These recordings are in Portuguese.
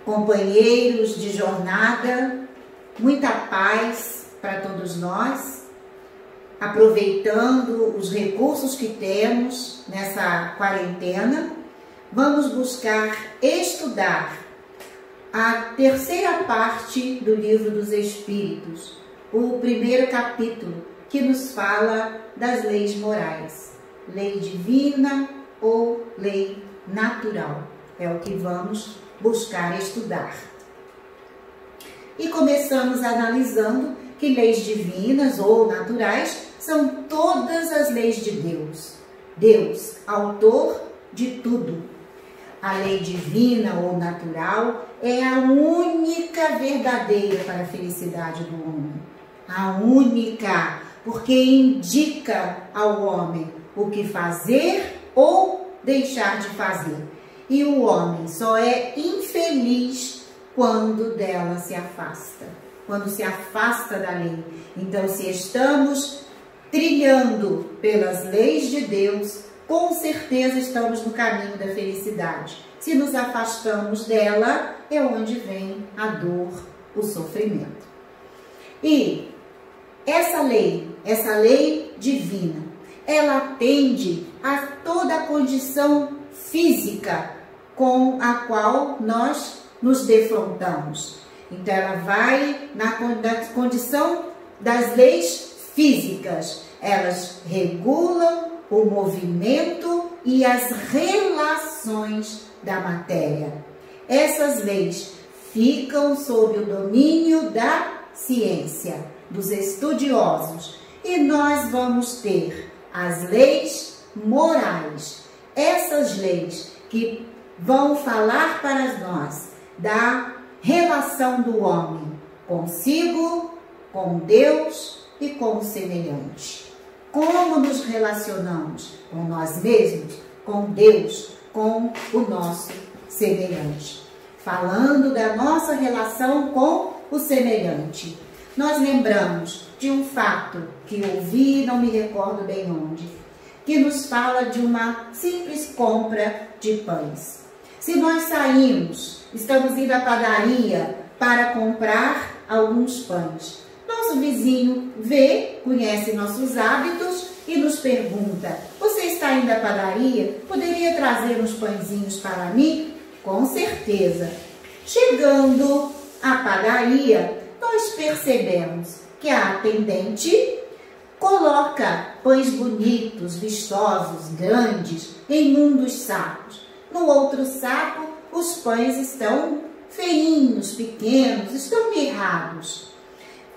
companheiros de jornada, muita paz para todos nós, aproveitando os recursos que temos nessa quarentena. Vamos buscar estudar a terceira parte do Livro dos Espíritos, o primeiro capítulo, que nos fala das leis morais, lei divina ou lei natural. É o que vamos buscar estudar. E começamos analisando que leis divinas ou naturais são todas as leis de Deus. Deus, autor de tudo. A lei divina ou natural é a única verdadeira para a felicidade do homem. A única, porque indica ao homem o que fazer ou deixar de fazer. E o homem só é infeliz quando dela se afasta, quando se afasta da lei. Então, se estamos trilhando pelas leis de Deus, com certeza estamos no caminho da felicidade. Se nos afastamos dela, é onde vem a dor, o sofrimento. E essa lei divina, ela atende a toda a condição física com a qual nós nos defrontamos. Então, ela vai na condição das leis físicas. Elas regulam o movimento e as relações da matéria. Essas leis ficam sob o domínio da ciência, dos estudiosos. E nós vamos ter as leis morais. Essas leis que vão falar para nós da relação do homem consigo, com Deus e com o semelhante. Como nos relacionamos com nós mesmos, com Deus, com o nosso semelhante. Falando da nossa relação com o semelhante, nós lembramos de um fato que ouvi, não me recordo bem onde, que nos fala de uma simples compra de pães. Se nós saímos, estamos indo à padaria para comprar alguns pães. Nosso vizinho vê, conhece nossos hábitos e nos pergunta: você está indo à padaria? Poderia trazer uns pãezinhos para mim? Com certeza. Chegando à padaria, nós percebemos que a atendente coloca pães bonitos, vistosos, grandes em um dos sacos. No outro saco, os pães estão feinhos, pequenos, estão mirrados.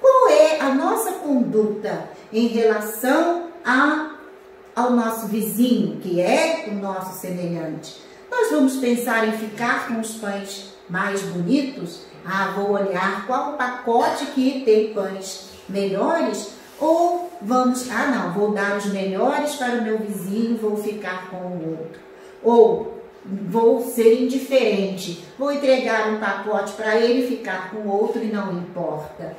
Qual é a nossa conduta em relação ao nosso vizinho, que é o nosso semelhante? Nós vamos pensar em ficar com os pães mais bonitos? Vou olhar qual o pacote que tem pães melhores? Ou vamos, não, vou dar os melhores para o meu vizinho, vou ficar com o outro. Ou vou ser indiferente, vou entregar um pacote para ele ficar com o outro e não importa.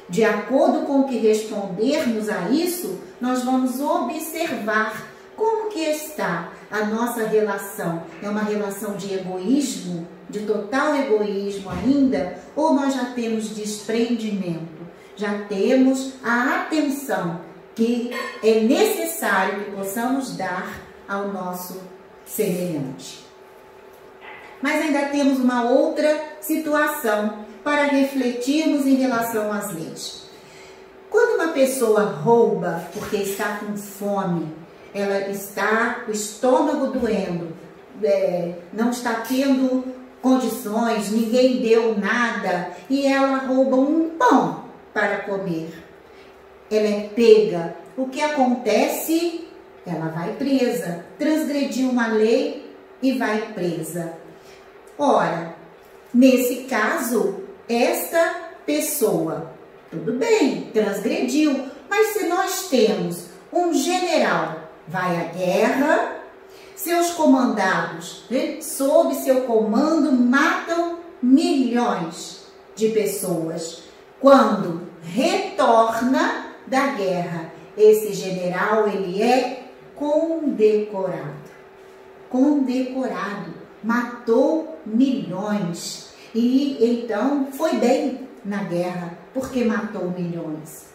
De acordo com o que respondermos a isso, nós vamos observar como que está a nossa relação. É uma relação de egoísmo, de total egoísmo ainda, ou nós já temos desprendimento, já temos a atenção que é necessário que possamos dar ao nosso semelhante. Mas ainda temos uma outra situação para refletirmos em relação às leis. Quando uma pessoa rouba porque está com fome, ela está com o estômago doendo, não está tendo condições, ninguém deu nada e ela rouba um pão para comer. Ela é pega. O que acontece? Ela vai presa. Transgrediu uma lei e vai presa. Ora, nesse caso, esta pessoa, tudo bem, transgrediu, mas se nós temos um general, vai à guerra, seus comandados, sob seu comando, matam milhões de pessoas. Quando retorna da guerra, esse general, ele é condecorado. Condecorado. Matou milhões. e então foi bem na guerra, porque matou milhões.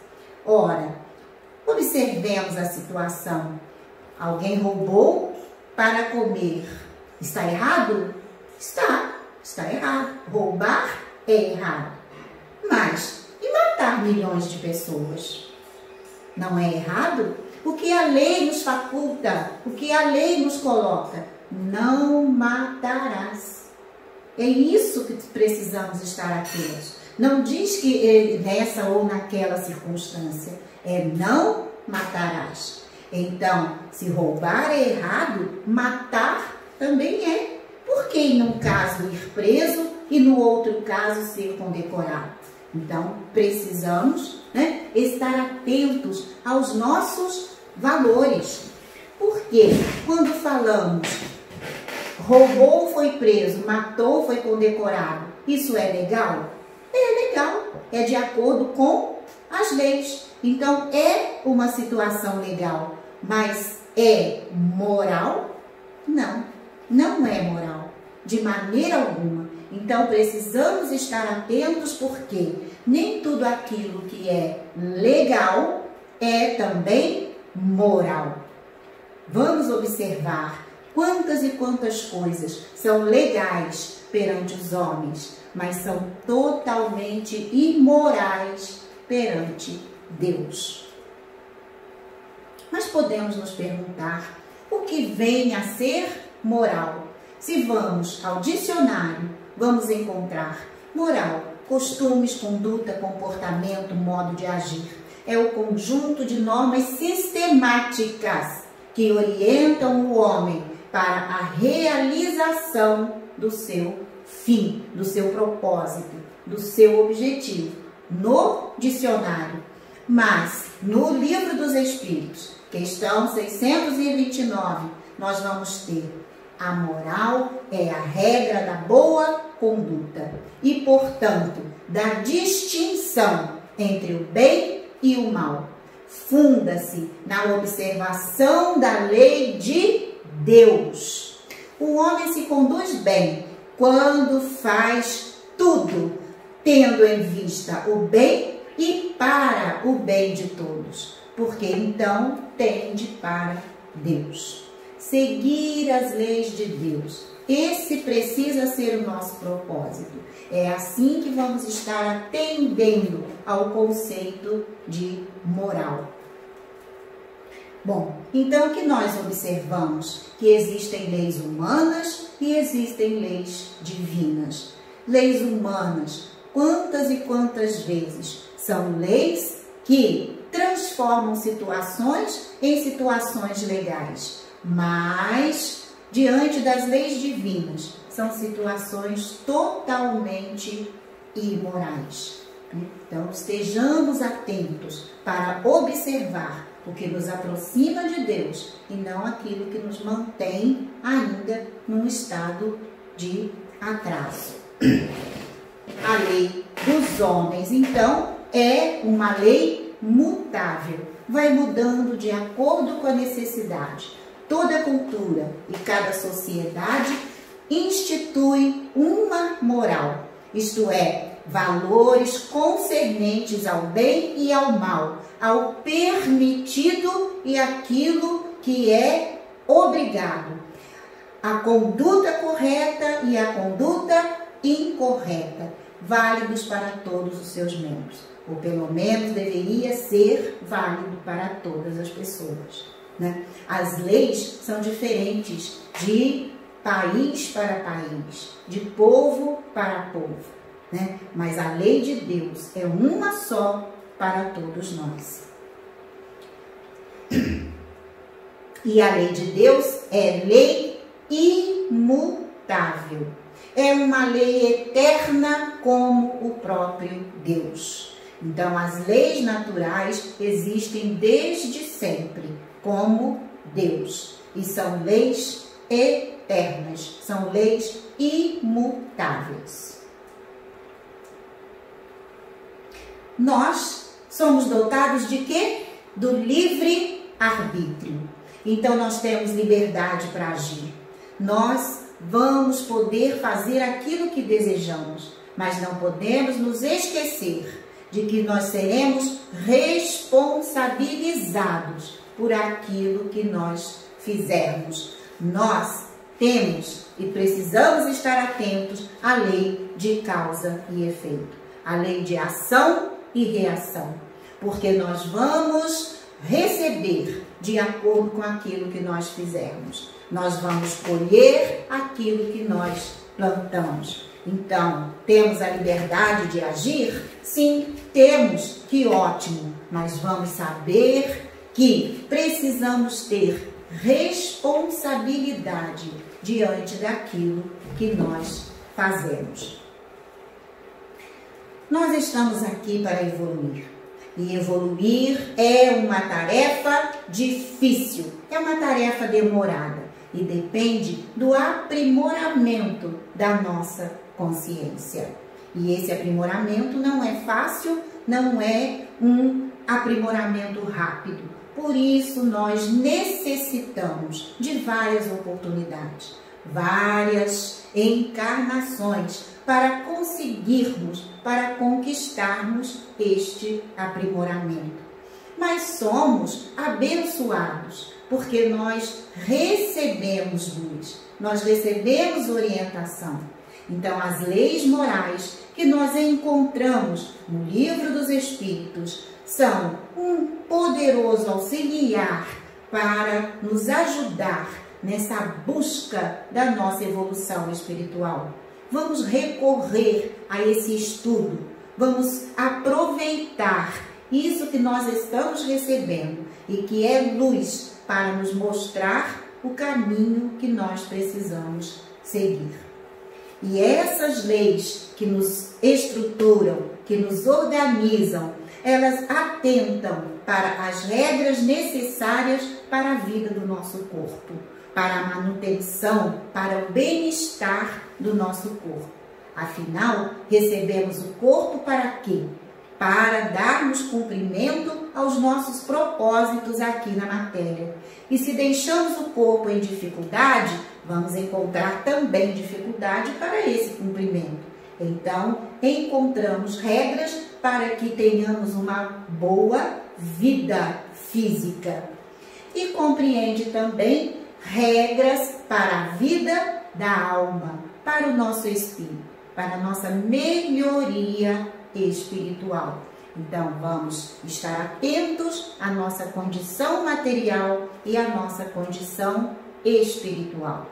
Ora, observemos a situação. Alguém roubou para comer. Está errado? Está errado. Roubar é errado. Mas, e matar milhões de pessoas? Não é errado? O que a lei nos faculta, o que a lei nos coloca? Não matarás. É isso que precisamos estar atentos. Não diz que nessa ou naquela circunstância. É não matarás. Então, se roubar é errado, matar também é. Por que em um caso ir preso e no outro caso ser condecorado? Então, precisamos, né, estar atentos aos nossos valores. Porque quando falamos roubou, foi preso, matou, foi condecorado, isso é legal? É legal, é de acordo com as leis. Então, é uma situação legal, mas é moral? Não, não é moral, de maneira alguma. Então, precisamos estar atentos, porque nem tudo aquilo que é legal é também moral. Vamos observar quantas e quantas coisas são legais perante os homens, mas são totalmente imorais perante Deus. Mas podemos nos perguntar o que vem a ser moral. Se vamos ao dicionário, vamos encontrar moral, costumes, conduta, comportamento, modo de agir. É o conjunto de normas sistemáticas que orientam o homem para a realização do seu fim, do seu propósito, do seu objetivo, no dicionário. Mas no Livro dos Espíritos, questão 629, nós vamos ter: a moral é a regra da boa conduta e, portanto, da distinção entre o bem e o mal. Funda-se na observação da lei de Deus. O homem se conduz bem quando faz tudo tendo em vista o bem e para o bem de todos, porque então tende para Deus. Seguir as leis de Deus, esse precisa ser o nosso propósito. É assim que vamos estar atendendo ao conceito de moral. Bom, então que nós observamos que existem leis humanas e existem leis divinas. Leis humanas, quantas e quantas vezes são leis que transformam situações em situações legais, mas diante das leis divinas são situações totalmente imorais. Então estejamos atentos para observar o que nos aproxima de Deus e não aquilo que nos mantém ainda num estado de atraso. A lei dos homens, então, é uma lei mutável, vai mudando de acordo com a necessidade. Toda cultura e cada sociedade institui uma moral, isto é, valores concernentes ao bem e ao mal, ao permitido e aquilo que é obrigado, a conduta correta e a conduta incorreta, válidos para todos os seus membros, ou pelo menos deveria ser válido para todas as pessoas, né? As leis são diferentes de país para país, de povo para povo, né? Mas a lei de Deus é uma só para todos nós. E a lei de Deus é lei imutável. É uma lei eterna como o próprio Deus. Então, as leis naturais existem desde sempre, como Deus. E são leis eternas, são leis imutáveis. Nós somos dotados de quê? Do livre-arbítrio. Então, nós temos liberdade para agir. Nós vamos poder fazer aquilo que desejamos, mas não podemos nos esquecer de que nós seremos responsabilizados por aquilo que nós fizermos. Nós temos e precisamos estar atentos à lei de causa e efeito, à lei de ação e reação, porque nós vamos receber de acordo com aquilo que nós fizermos. Nós vamos colher aquilo que nós plantamos. Então, temos a liberdade de agir? Sim, temos, que ótimo, mas vamos saber que precisamos ter responsabilidade diante daquilo que nós fazemos. Nós estamos aqui para evoluir. E evoluir é uma tarefa difícil, é uma tarefa demorada e depende do aprimoramento da nossa consciência. E esse aprimoramento não é fácil, não é um aprimoramento rápido. Por isso, nós necessitamos de várias oportunidades, várias encarnações para conseguirmos, para conquistarmos este aprimoramento. Mas somos abençoados, porque nós recebemos luz, nós recebemos orientação. Então, as leis morais que nós encontramos no Livro dos Espíritos são um poderoso auxiliar para nos ajudar nessa busca da nossa evolução espiritual. Vamos recorrer a esse estudo, vamos aproveitar isso que nós estamos recebendo e que é luz para nos mostrar o caminho que nós precisamos seguir. E essas leis que nos estruturam, que nos organizam, elas atentam para as regras necessárias para a vida do nosso corpo, para a manutenção, para o bem-estar do nosso corpo. Afinal, recebemos o corpo para quê? Para darmos cumprimento aos nossos propósitos aqui na matéria. E se deixamos o corpo em dificuldade, vamos encontrar também dificuldade para esse cumprimento. Então, encontramos regras para que tenhamos uma boa vida física. E compreende também regras para a vida da alma, para o nosso espírito, para a nossa melhoria espiritual. Então, vamos estar atentos à nossa condição material e à nossa condição espiritual.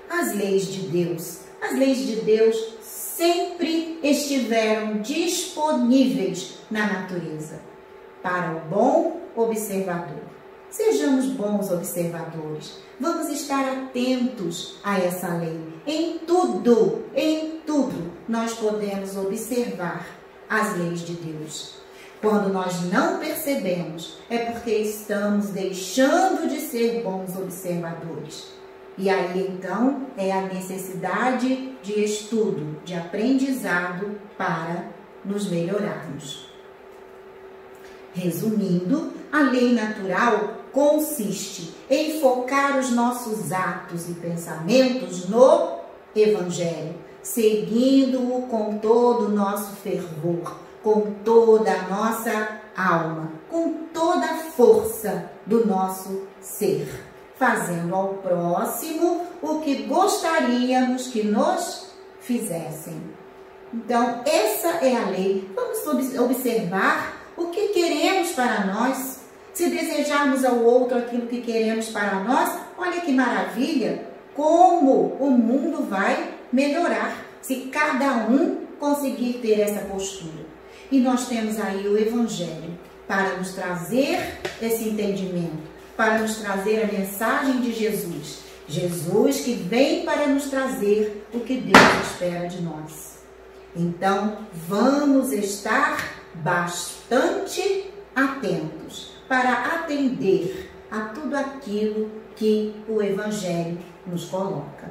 As leis de Deus sempre estiveram disponíveis na natureza para o bom observador. Sejamos bons observadores. Vamos estar atentos a essa lei. Em tudo nós podemos observar as leis de Deus. Quando nós não percebemos, é porque estamos deixando de ser bons observadores. E aí, então, é a necessidade de estudo, de aprendizado para nos melhorarmos. Resumindo, a lei natural consiste em focar os nossos atos e pensamentos no Evangelho, seguindo-o com todo o nosso fervor, com toda a nossa alma, com toda a força do nosso ser, fazendo ao próximo o que gostaríamos que nos fizessem. Então, essa é a lei. Vamos observar o que queremos para nós. Se desejarmos ao outro aquilo que queremos para nós, olha que maravilha, como o mundo vai melhorar se cada um conseguir ter essa postura. E nós temos aí o Evangelho para nos trazer esse entendimento, para nos trazer a mensagem de Jesus. Jesus que vem para nos trazer o que Deus espera de nós. Então, vamos estar bastante atentos para atender a tudo aquilo que o Evangelho nos coloca.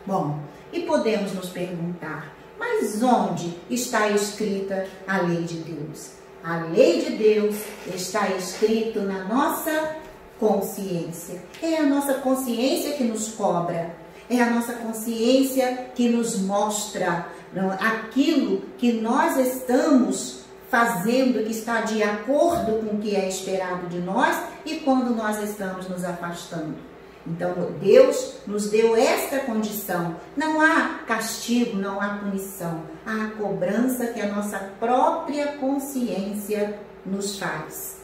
Bom, e podemos nos perguntar, mas onde está escrita a lei de Deus? A lei de Deus está escrita na nossa consciência. É a nossa consciência que nos cobra, é a nossa consciência que nos mostra aquilo que nós estamos fazendo, que está de acordo com o que é esperado de nós e quando nós estamos nos afastando. Então, Deus nos deu esta condição. Não há castigo, não há punição. Há a cobrança que a nossa própria consciência nos faz.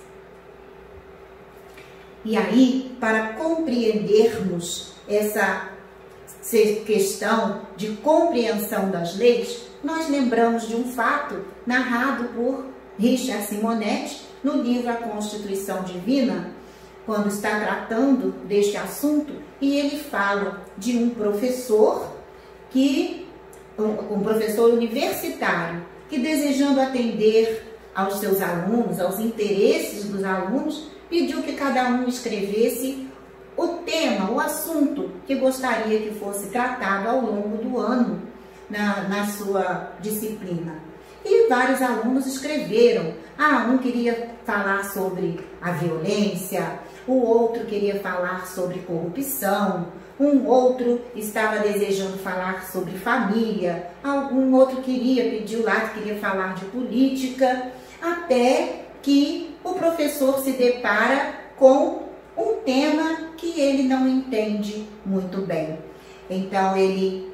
E aí, para compreendermos essa questão de compreensão das leis, nós lembramos de um fato narrado por Richard Simonetti no livro A Constituição Divina, quando está tratando deste assunto, e ele fala de um professor um professor universitário, que desejando atender aos seus alunos, aos interesses dos alunos, pediu que cada um escrevesse o tema, o assunto que gostaria que fosse tratado ao longo do ano na sua disciplina. E vários alunos escreveram. Um queria falar sobre a violência, o outro queria falar sobre corrupção, um outro estava desejando falar sobre família, algum outro pediu lá que queria falar de política, até que o professor se depara com um tema que ele não entende muito bem. Então ele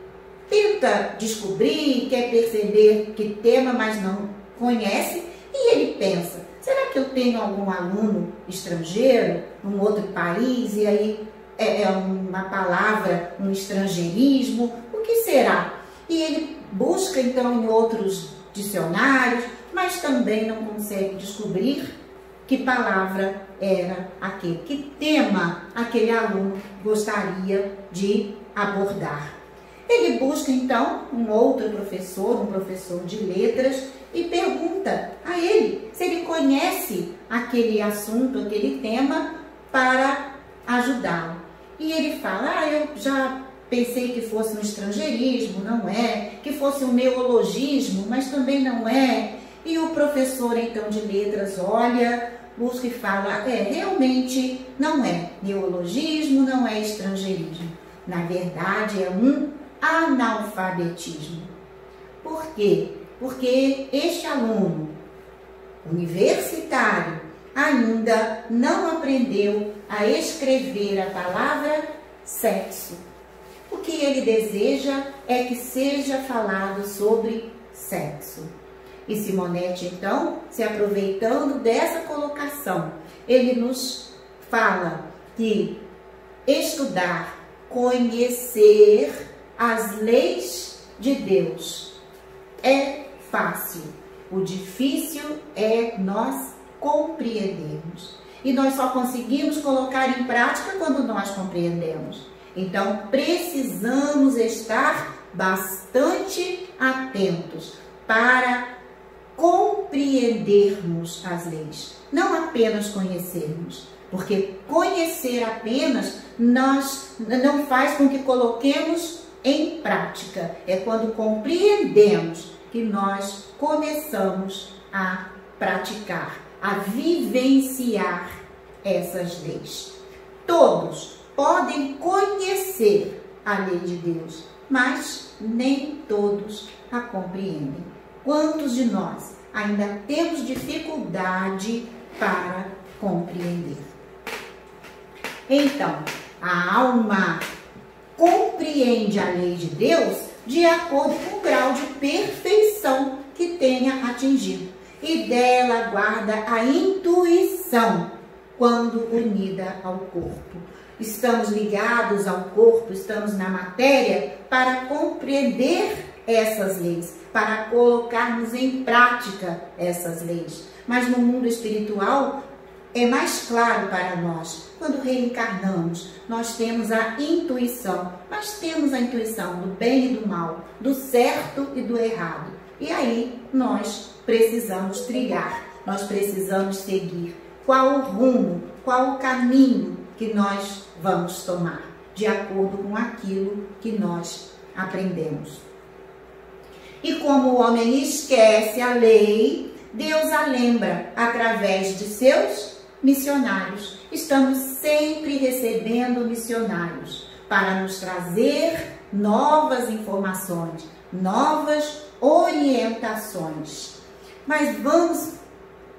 tenta descobrir, quer perceber que tema, mas não conhece, e ele pensa: será que eu tenho algum aluno estrangeiro, num outro país, e aí é uma palavra, um estrangeirismo? O que será? E ele busca então em outros dicionários, mas também não consegue descobrir que palavra era aquele, que tema aquele aluno gostaria de abordar. Ele busca então um outro professor, um professor de letras, e pergunta a ele se ele conhece aquele assunto, aquele tema, para ajudá-lo. E ele fala: eu já pensei que fosse um estrangeirismo, não é, que fosse um neologismo, mas também não é. E o professor então de letras olha, busca e fala: realmente não é neologismo, não é estrangeirismo. Na verdade é um analfabetismo. Por quê? Porque este aluno universitário ainda não aprendeu a escrever a palavra sexo. O que ele deseja é que seja falado sobre sexo. E Simonetti, então, se aproveitando dessa colocação, ele nos fala que estudar, conhecer as leis de Deus é fácil. O difícil é nós compreendermos. E nós só conseguimos colocar em prática quando nós compreendemos. Então, precisamos estar bastante atentos para compreendermos as leis, não apenas conhecermos, porque conhecer apenas não faz com que coloquemos em prática. É quando compreendemos que nós começamos a praticar, a vivenciar essas leis. Todos podem conhecer a lei de Deus, mas nem todos a compreendem. Quantos de nós ainda temos dificuldade para compreender? Então, a alma compreende a lei de Deus de acordo com o grau de perfeição que tenha atingido, e dela guarda a intuição quando unida ao corpo. Estamos ligados ao corpo, estamos na matéria para compreender essas leis, para colocarmos em prática essas leis. Mas no mundo espiritual é mais claro para nós. Quando reencarnamos, nós temos a intuição, mas temos a intuição do bem e do mal, do certo e do errado. E aí nós precisamos trilhar, nós precisamos seguir. Qual o rumo, qual o caminho que nós vamos tomar, de acordo com aquilo que nós aprendemos. E como o homem esquece a lei, Deus a lembra através de seus missionários. Estamos sempre recebendo missionários para nos trazer novas informações, novas orientações. Mas vamos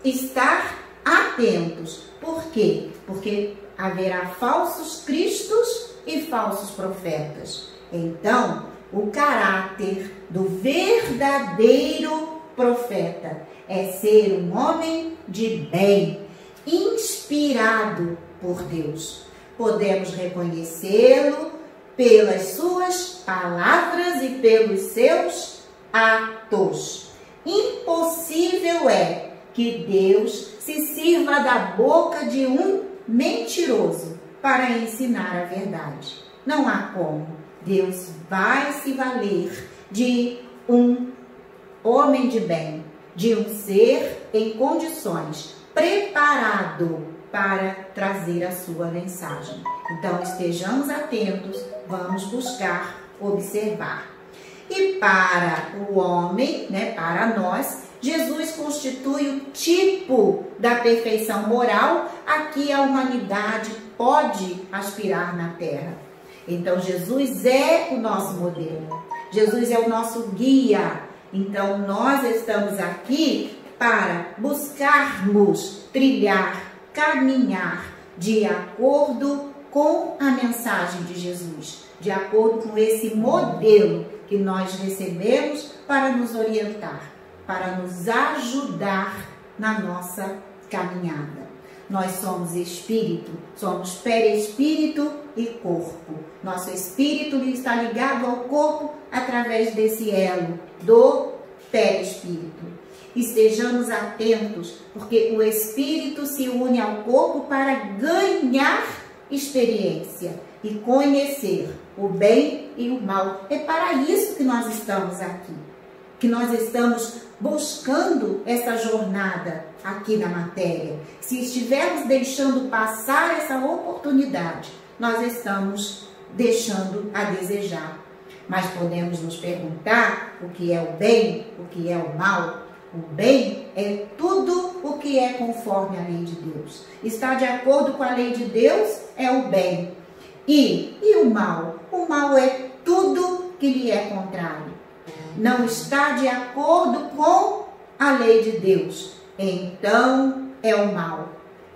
estar atentos. Por quê? Porque haverá falsos cristos e falsos profetas. Então, o caráter do verdadeiro profeta é ser um homem de bem, inspirado por Deus. Podemos reconhecê-lo pelas suas palavras e pelos seus atos. Impossível é que Deus se sirva da boca de um mentiroso para ensinar a verdade. Não há como. Deus vai se valer de um homem de bem, de um ser em condições, preparado para trazer a sua mensagem. Então, estejamos atentos, vamos buscar observar. E para o homem, para nós, Jesus constitui o tipo da perfeição moral a que a humanidade pode aspirar na Terra. Então, Jesus é o nosso modelo, Jesus é o nosso guia. Então, nós estamos aqui para buscarmos trilhar, caminhar de acordo com a mensagem de Jesus, de acordo com esse modelo que nós recebemos para nos orientar, para nos ajudar na nossa caminhada. Nós somos espírito, somos perispírito e corpo. Nosso espírito está ligado ao corpo através desse elo do perispírito. Estejamos atentos, porque o espírito se une ao corpo para ganhar experiência e conhecer o bem e o mal. É para isso que nós estamos aqui, que nós estamos buscando essa jornada aqui na matéria. Se estivermos deixando passar essa oportunidade, nós estamos deixando a desejar. Mas podemos nos perguntar o que é o bem, o que é o mal. O bem é tudo o que é conforme a lei de Deus. Está de acordo com a lei de Deus é o bem. E o mal? O mal é tudo que lhe é contrário. Não está de acordo com a lei de Deus, então é o mal.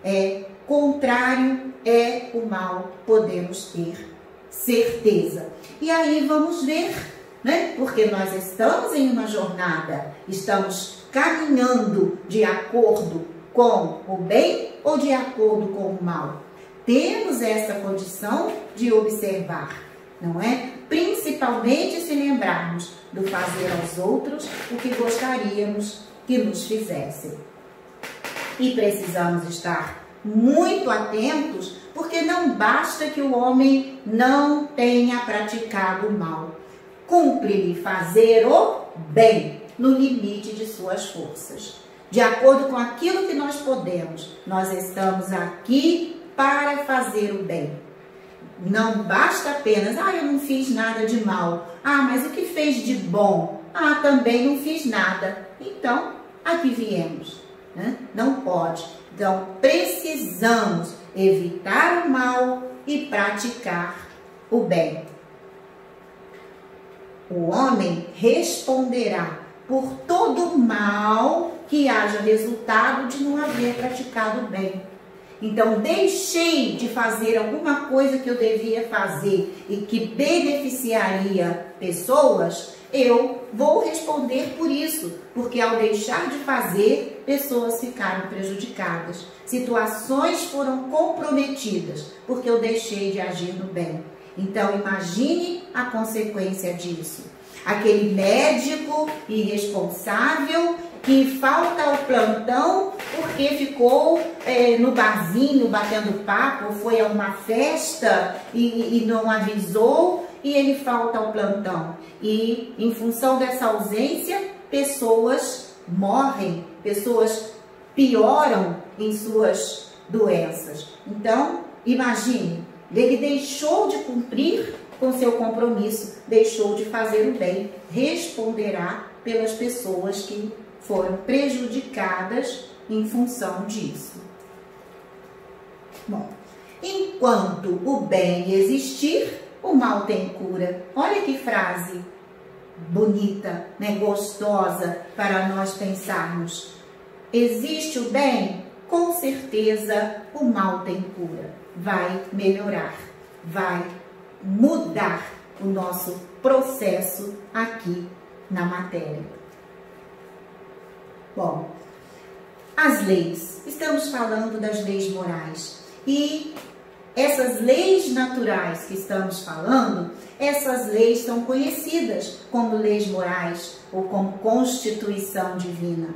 É contrário, é o mal, podemos ter certeza. E aí vamos ver, porque nós estamos em uma jornada, estamos caminhando de acordo com o bem ou de acordo com o mal. Temos essa condição de observar, não é? Principalmente se lembrarmos do fazer aos outros o que gostaríamos que nos fizessem. E precisamos estar muito atentos, porque não basta que o homem não tenha praticado o mal. Cumpre-lhe fazer o bem no limite de suas forças. De acordo com aquilo que nós podemos, nós estamos aqui para fazer o bem. Não basta apenas, eu não fiz nada de mal. Mas o que fez de bom? Também não fiz nada. Então, aqui viemos. Não pode. Então, precisamos evitar o mal e praticar o bem. O homem responderá por todo mal que haja resultado de não haver praticado o bem. Então, deixei de fazer alguma coisa que eu devia fazer e que beneficiaria pessoas, eu vou responder por isso, porque ao deixar de fazer, pessoas ficaram prejudicadas, situações foram comprometidas, porque eu deixei de agir no bem. Então, imagine a consequência disso. Aquele médico irresponsável que falta ao plantão porque ficou no barzinho batendo papo, ou foi a uma festa e não avisou, e ele falta ao plantão. E em função dessa ausência, pessoas morrem, pessoas pioram em suas doenças. Então, imagine, ele deixou de cumprir com seu compromisso, deixou de fazer o bem, responderá pelas pessoas que foram prejudicadas em função disso. Bom, enquanto o bem existir, o mal tem cura. Olha que frase bonita, né? Gostosa para nós pensarmos. Existe o bem? Com certeza o mal tem cura. Vai melhorar, vai mudar o nosso processo aqui na matéria. Bom, as leis. Estamos falando das leis morais. E essas leis naturais que estamos falando, essas leis são conhecidas como leis morais ou como Constituição Divina.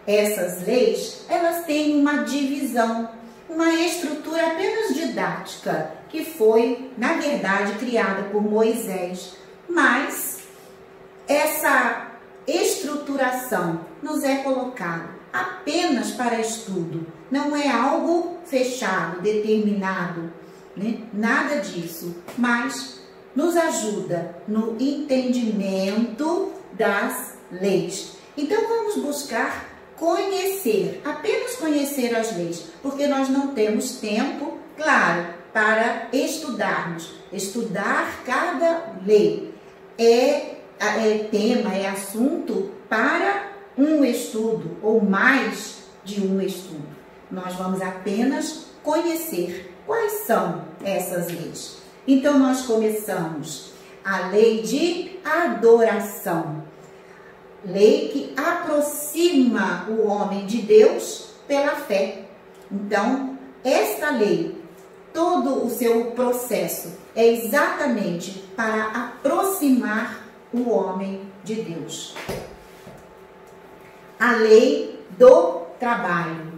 Essas leis, elas têm uma divisão, uma estrutura apenas didática, que foi, na verdade, criada por Moisés. Mas essa estruturação nos é colocada apenas para estudo. Não é algo fechado, determinado, né? Nada disso, mas nos ajuda no entendimento das leis. Então vamos buscar conhecer, apenas conhecer as leis, porque nós não temos tempo, claro, para estudarmos. Estudar cada lei é tema, é assunto para um estudo ou mais de um estudo. Nós vamos apenas conhecer quais são essas leis. Então nós começamos a lei de adoração. Lei que aproxima o homem de Deus pela fé. Então, esta lei, todo o seu processo é exatamente para aproximar o homem de Deus. A lei do trabalho.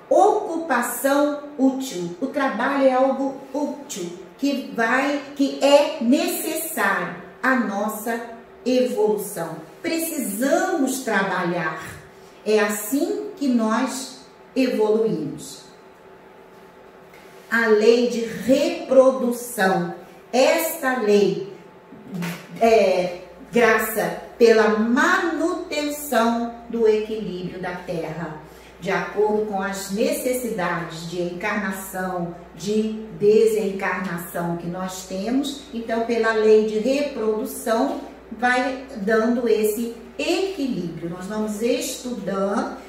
Ocupação útil. O trabalho é algo útil que é necessário à nossa evolução. Precisamos trabalhar. É assim que nós evoluímos. A lei de reprodução. Esta lei graça pela manutenção do equilíbrio da Terra, de acordo com as necessidades de encarnação, de desencarnação que nós temos. Então, pela lei de reprodução, vai dando esse equilíbrio. Nós vamos estudar,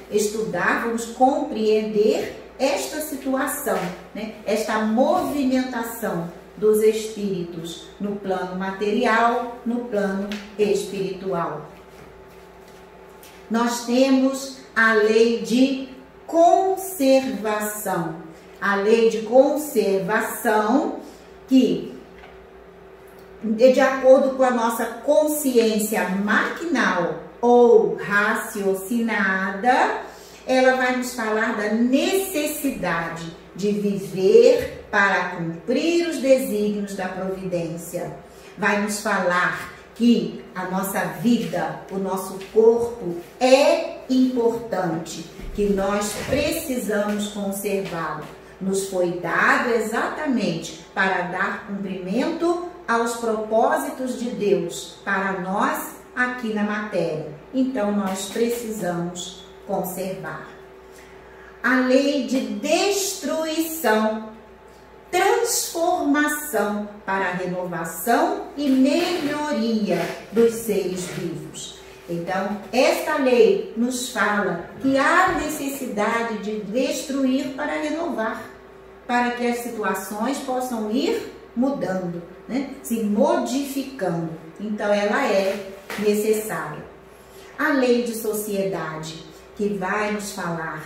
vamos compreender esta situação, né? Esta movimentação dos espíritos no plano material, no plano espiritual. Nós temos a lei de conservação. A lei de conservação que, de acordo com a nossa consciência maquinal ou raciocinada, ela vai nos falar da necessidade de viver para cumprir os desígnios da providência. Vai nos falar que a nossa vida, o nosso corpo é importante, que nós precisamos conservá-lo. Nos foi dado exatamente para dar cumprimento aos propósitos de Deus para nós aqui na matéria. Então nós precisamos conservar. A lei de destruição, transformação para a renovação e melhoria dos seres vivos. Então, esta lei nos fala que há necessidade de destruir para renovar, para que as situações possam ir mudando, né? Se modificando. Então, ela é necessária. A lei de sociedade, que vai nos falar: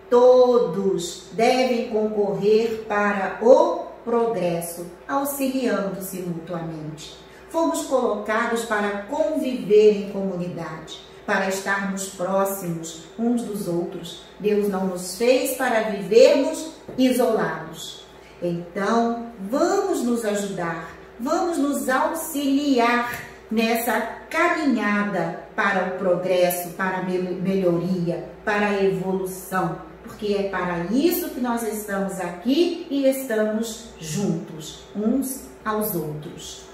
todos devem concorrer para o progresso, auxiliando-se mutuamente. Fomos colocados para conviver em comunidade, para estarmos próximos uns dos outros. Deus não nos fez para vivermos isolados. Então, vamos nos ajudar, vamos nos auxiliar nessa caminhada para o progresso, para a melhoria, para a evolução, porque é para isso que nós estamos aqui e estamos juntos, uns aos outros.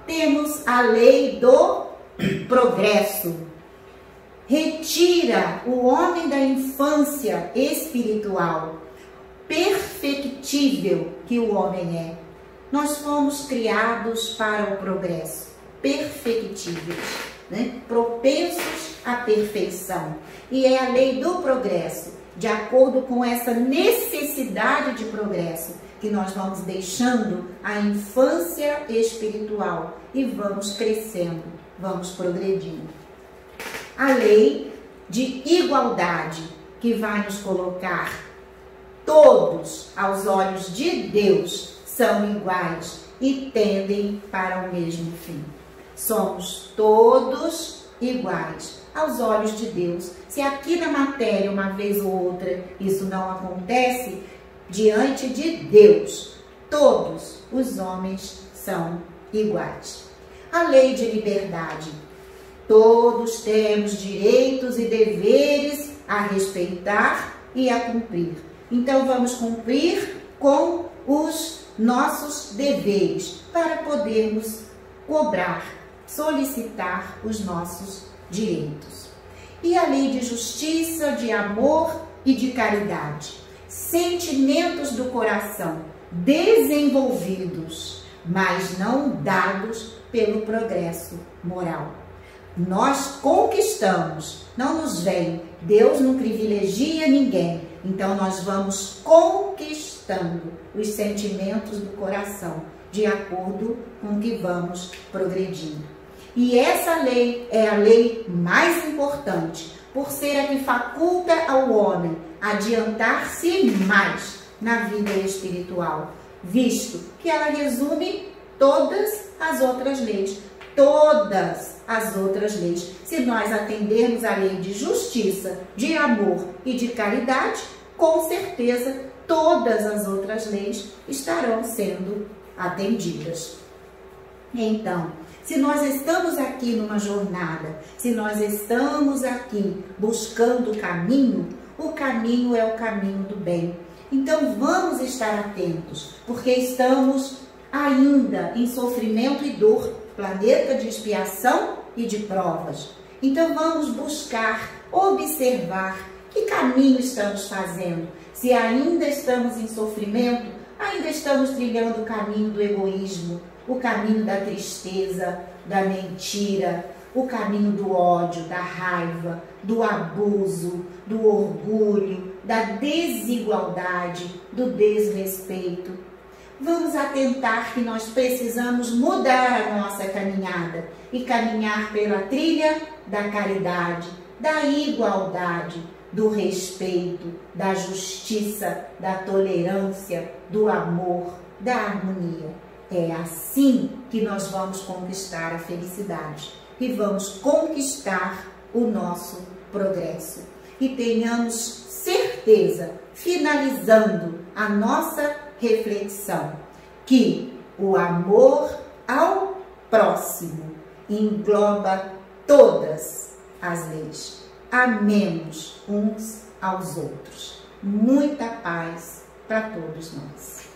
Temos a lei do progresso. retira o homem da infância espiritual, perfectível que o homem é. Nós fomos criados para o progresso, perfectíveis, né? Propensos à perfeição. E é a lei do progresso, de acordo com essa necessidade de progresso, que nós vamos deixando a infância espiritual e vamos crescendo, vamos progredindo. A lei de igualdade, que vai nos colocar todos aos olhos de Deus são iguais e tendem para o mesmo fim. Somos todos iguais aos olhos de Deus. Se aqui na matéria, uma vez ou outra, isso não acontece, diante de Deus, todos os homens são iguais. A lei de liberdade. Todos temos direitos e deveres a respeitar e a cumprir. Então vamos cumprir com os nossos deveres para podermos cobrar, solicitar os nossos direitos. E a lei de justiça, de amor e de caridade. Sentimentos do coração desenvolvidos, mas não dados pelo progresso moral. Nós conquistamos, não nos vem, Deus não privilegia ninguém, então nós vamos conquistando os sentimentos do coração, de acordo com o que vamos progredindo. E essa lei é a lei mais importante, por ser a que faculta ao homem adiantar-se mais na vida espiritual, visto que ela resume todas as outras leis. Todas as outras leis. Se nós atendermos à lei de justiça, de amor e de caridade, com certeza todas as outras leis estarão sendo atendidas. Então, se nós estamos aqui numa jornada, se nós estamos aqui buscando o caminho é o caminho do bem. Então vamos estar atentos, porque estamos ainda em sofrimento e dor, planeta de expiação e de provas. Então vamos buscar, observar que caminho estamos fazendo. Se ainda estamos em sofrimento, ainda estamos trilhando o caminho do egoísmo, o caminho da tristeza, da mentira, o caminho do ódio, da raiva, do abuso, do orgulho, da desigualdade, do desrespeito. Vamos atentar que nós precisamos mudar a nossa caminhada e caminhar pela trilha da caridade, da igualdade, do respeito, da justiça, da tolerância, do amor, da harmonia. É assim que nós vamos conquistar a felicidade e vamos conquistar o nosso progresso. E tenhamos certeza, finalizando a nossa reflexão, que o amor ao próximo engloba todas as leis. Amemos uns aos outros. Muita paz para todos nós.